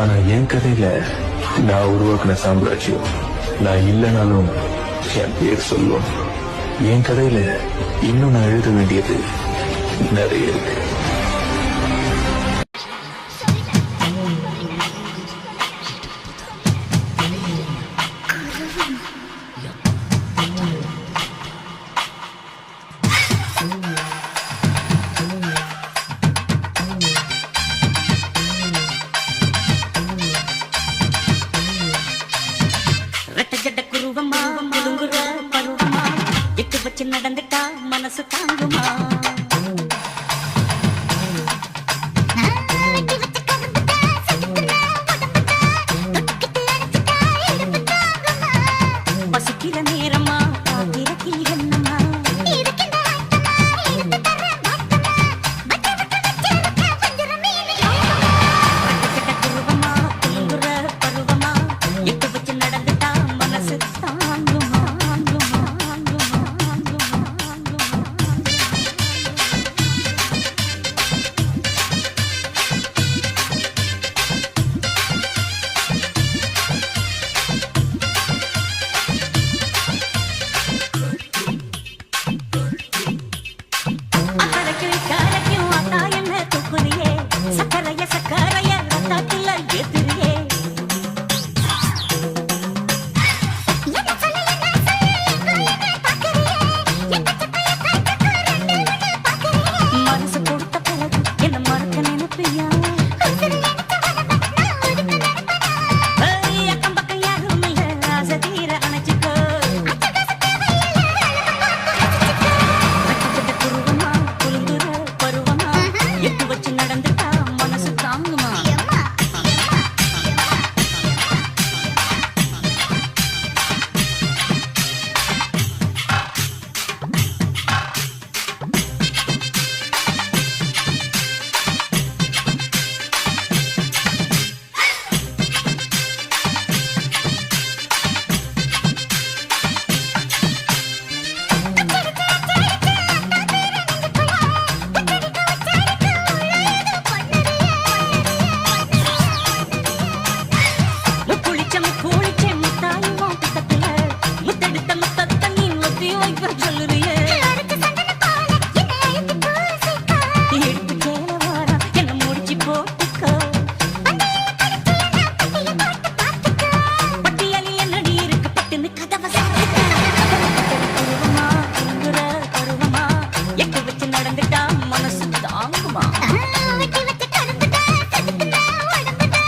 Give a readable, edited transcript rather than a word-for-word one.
ஆனா என் கதையில நான் உருவாக்குன சாம்ராஜ்யம் நான் இல்லைனாலும் என் பேர் சொல்லும். என் கதையில இன்னும் நான் எழுத வேண்டியது நிறைய இருக்கு. நடந்துட்டா மனசு தாங்குமா? பசிக்கிற நேரமா பாத்திரக்கி என்னமா? நடந்துட்டா மனசு தாங்குமா? நடந்துட்டா மனசு தாங்குமா?